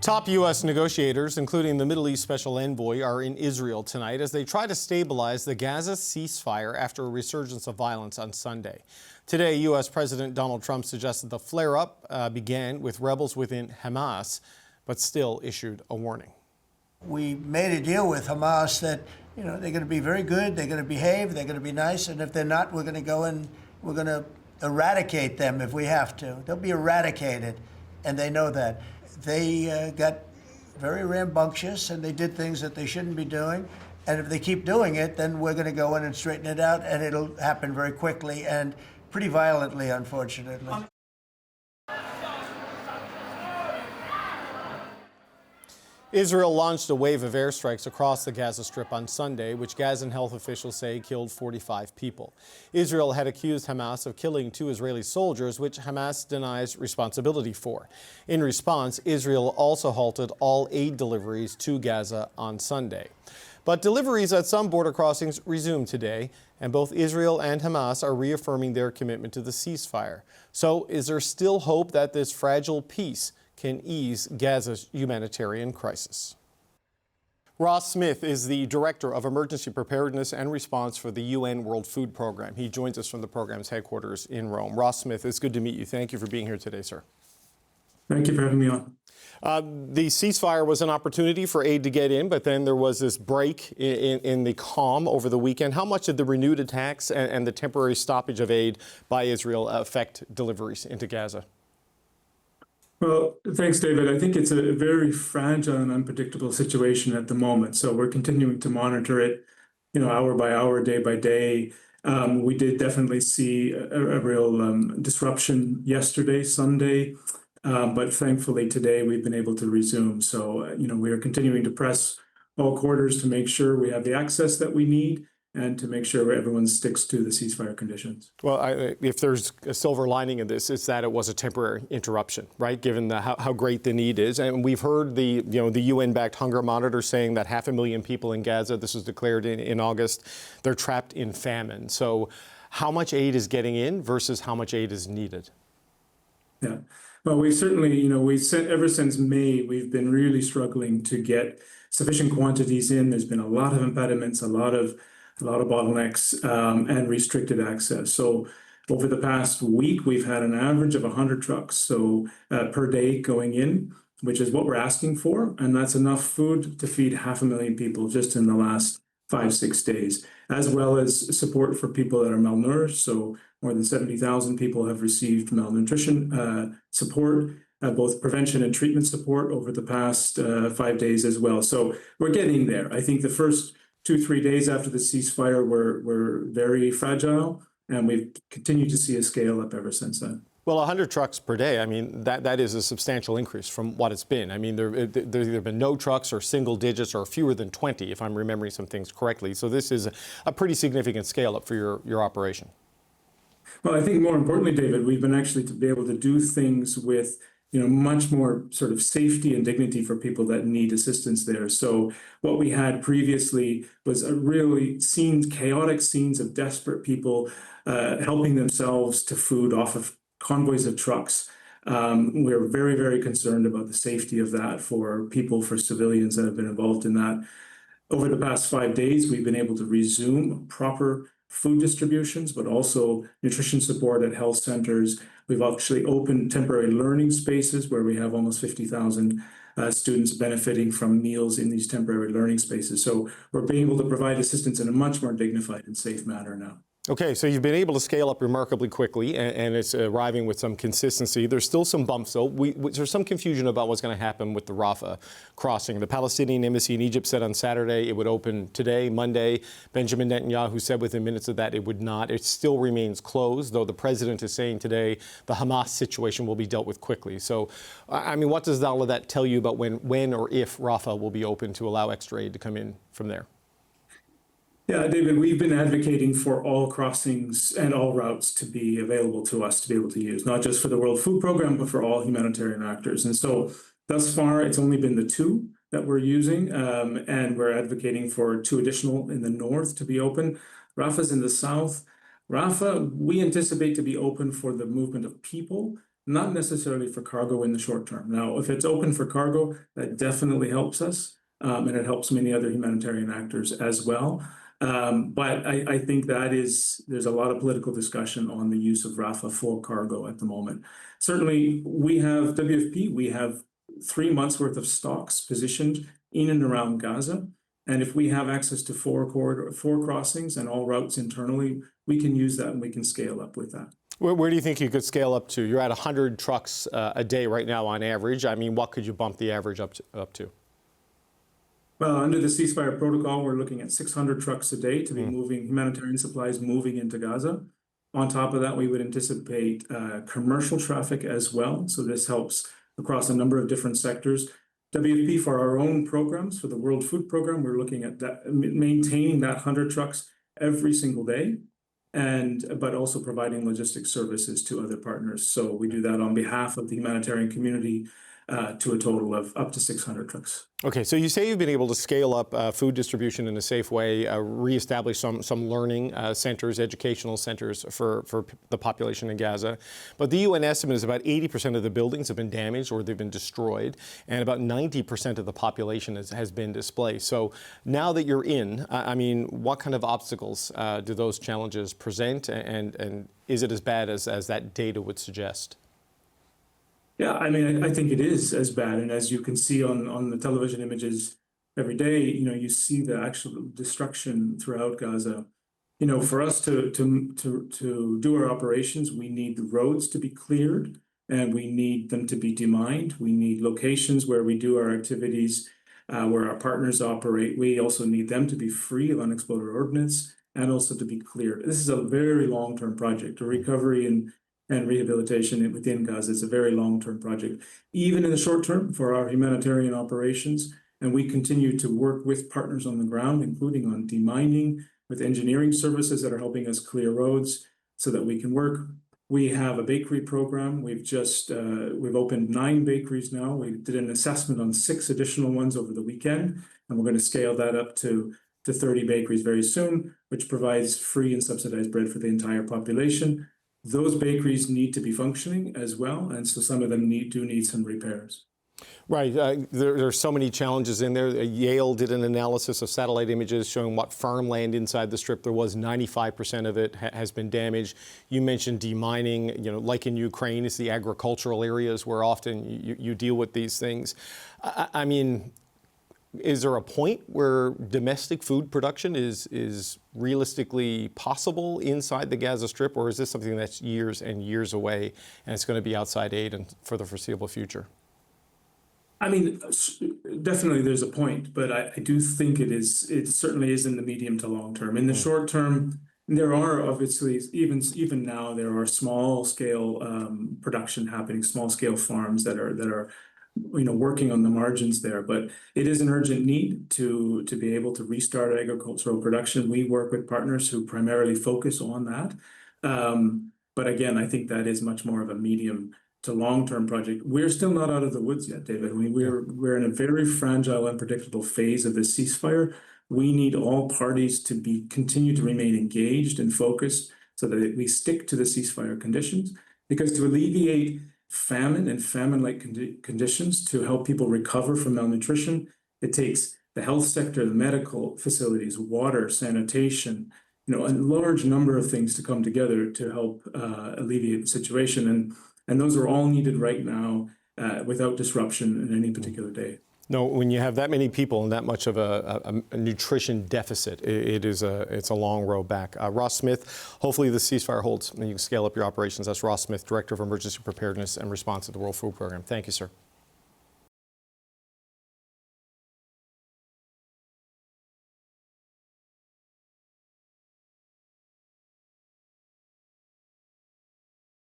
Top U.S. negotiators, including the Middle East Special Envoy, are in Israel tonight as they try to stabilize the Gaza ceasefire after a resurgence of violence on Sunday. Today, U.S. President Donald Trump suggested the flare-up began with rebels within Hamas, but still issued a warning. We made a deal with Hamas that, they're going to be very good, they're going to behave, they're going to be nice, and if they're not, we're going to go and we're going to eradicate them if we have to. They'll be eradicated, and they know that. They got very rambunctious, and they did things that they shouldn't be doing. And if they keep doing it, then we're going to go in and straighten it out, and it'll happen very quickly and pretty violently, unfortunately. Israel launched a wave of airstrikes across the Gaza Strip on Sunday, which Gazan health officials say killed 45 people. Israel had accused Hamas of killing 2 Israeli soldiers, which Hamas denies responsibility for. In response, Israel also halted all aid deliveries to Gaza on Sunday. But deliveries at some border crossings resumed today, and both Israel and Hamas are reaffirming their commitment to the ceasefire. So is there still hope that this fragile peace can ease Gaza's humanitarian crisis? Ross Smith is the Director of Emergency Preparedness and Response for the UN World Food Program. He joins us from the program's headquarters in Rome. Ross Smith, it's good to meet you. Thank you for being here today, sir. Thank you for having me on. The ceasefire was an opportunity for aid to get in, but then there was this break in the calm over the weekend. How much did the renewed attacks and the temporary stoppage of aid by Israel affect deliveries into Gaza? Well, thanks, David. I think it's a very fragile and unpredictable situation at the moment. So we're continuing to monitor it, hour by hour, day by day. We did definitely see a real disruption yesterday, Sunday. But thankfully today we've been able to resume. So, we are continuing to press all quarters to make sure we have the access that we need and to make sure everyone sticks to the ceasefire conditions. Well, if there's a silver lining in this, it's that it was a temporary interruption, right? Given how great the need is. And we've heard the UN-backed hunger monitor saying that 500,000 people in Gaza, this was declared in August, they're trapped in famine. So how much aid is getting in versus how much aid is needed? Yeah. Well, we certainly, ever since May, we've been really struggling to get sufficient quantities in. There's been a lot of impediments, a lot of bottlenecks, and restricted access. So over the past week, we've had an average of 100 trucks per day going in, which is what we're asking for. And that's enough food to feed 500,000 people just in the last 5-6 days, as well as support for people that are malnourished. So more than 70,000 people have received malnutrition support, both prevention and treatment support over the past 5 days as well. So we're getting there. I think the first 2-3 days after the ceasefire were very fragile, and we've continued to see a scale up ever since then. Well, 100 trucks per day, I mean, that is a substantial increase from what it's been. I mean, there's either been no trucks or single digits or fewer than 20, if I'm remembering some things correctly. So this is a pretty significant scale up for your operation. Well, I think more importantly, David, we've been actually to be able to do things with much more sort of safety and dignity for people that need assistance there. So what we had previously was a really chaotic scenes of desperate people helping themselves to food off of convoys of trucks. We're very, very concerned about the safety of that for people, for civilians that have been involved in that. Over the past 5 days, we've been able to resume proper food distributions, but also nutrition support at health centers. We've actually opened temporary learning spaces where we have almost 50,000 students benefiting from meals in these temporary learning spaces. So we're being able to provide assistance in a much more dignified and safe manner now. Okay, so you've been able to scale up remarkably quickly, and it's arriving with some consistency. There's still some bumps, though. There's some confusion about what's going to happen with the Rafah crossing. The Palestinian embassy in Egypt said on Saturday it would open today, Monday. Benjamin Netanyahu said within minutes of that it would not. It still remains closed, though the president is saying today the Hamas situation will be dealt with quickly. So, I mean, what does all of that tell you about when or if Rafah will be open to allow extra aid to come in from there? Yeah, David, we've been advocating for all crossings and all routes to be available to us to be able to use, not just for the World Food Program, but for all humanitarian actors. And so thus far, it's only been the 2 that we're using, and we're advocating for 2 additional in the north to be open. Rafah's in the south. Rafah, we anticipate to be open for the movement of people, not necessarily for cargo in the short term. Now, if it's open for cargo, that definitely helps us, and it helps many other humanitarian actors as well. But I think there's a lot of political discussion on the use of Rafah for cargo at the moment. Certainly, we have WFP, we have 3 months worth of stocks positioned in and around Gaza. And if we have access to four crossings and all routes internally, we can use that and we can scale up with that. Where do you think you could scale up to? You're at 100 trucks a day right now on average. I mean, what could you bump the average up to? Well, under the ceasefire protocol, we're looking at 600 trucks a day to be moving humanitarian supplies moving into Gaza. On top of that, we would anticipate commercial traffic as well. So this helps across a number of different sectors. WFP, for our own programs, for the World Food Program, we're looking at that, maintaining that 100 trucks every single day, but also providing logistics services to other partners. So we do that on behalf of the humanitarian community to a total of up to 600 trucks. Okay, so you say you've been able to scale up food distribution in a safe way, reestablish some learning centers, educational centers for the population in Gaza. But the UN estimate is about 80% of the buildings have been damaged or they've been destroyed, and about 90% of the population has been displaced. So now that you're in, I mean, what kind of obstacles do those challenges present, and is it as bad as that data would suggest? Yeah, I mean, I think it is as bad. And as you can see on the television images every day, you see the actual destruction throughout Gaza. For us to do our operations, we need the roads to be cleared and we need them to be demined. We need locations where we do our activities, where our partners operate. We also need them to be free of unexploded ordnance and also to be cleared. This is a very long-term project. A recovery and rehabilitation within Gaza is a very long-term project, even in the short term for our humanitarian operations. And we continue to work with partners on the ground, including on demining, with engineering services that are helping us clear roads so that we can work. We have a bakery program. We've opened 9 bakeries now. We did an assessment on 6 additional ones over the weekend, and we're going to scale that up to 30 bakeries very soon, which provides free and subsidized bread for the entire population. Those bakeries need to be functioning as well, and so some of them do need some repairs. Right. There are so many challenges in there. Yale did an analysis of satellite images showing what farmland inside the strip there was. 95% of it has been damaged. You mentioned demining. Like in Ukraine, it's the agricultural areas where often you deal with these things. I mean, is there a point where domestic food production is realistically possible inside the Gaza Strip, or is this something that's years and years away and it's going to be outside aid and for the foreseeable future? I mean, definitely there's a point, but I do think it certainly is in the medium to long term. In the short term, there are obviously, even now, there are small scale production happening, small scale farms that are working on the margins there, but it is an urgent need to be able to restart agricultural production. We work with partners who primarily focus on that. But again, I think that is much more of a medium to long-term project. We're still not out of the woods yet, David. We're in a very fragile, unpredictable phase of this ceasefire. We need all parties to continue to remain engaged and focused so that we stick to the ceasefire conditions, because to alleviate famine and famine-like conditions, to help people recover from malnutrition, it takes the health sector, the medical facilities, water, sanitation, a large number of things to come together to help alleviate the situation. And those are all needed right now without disruption in any particular day. No, when you have that many people and that much of a nutrition deficit, it's a long road back. Ross Smith, hopefully the ceasefire holds and you can scale up your operations. That's Ross Smith, Director of Emergency Preparedness and Response at the World Food Program. Thank you, sir.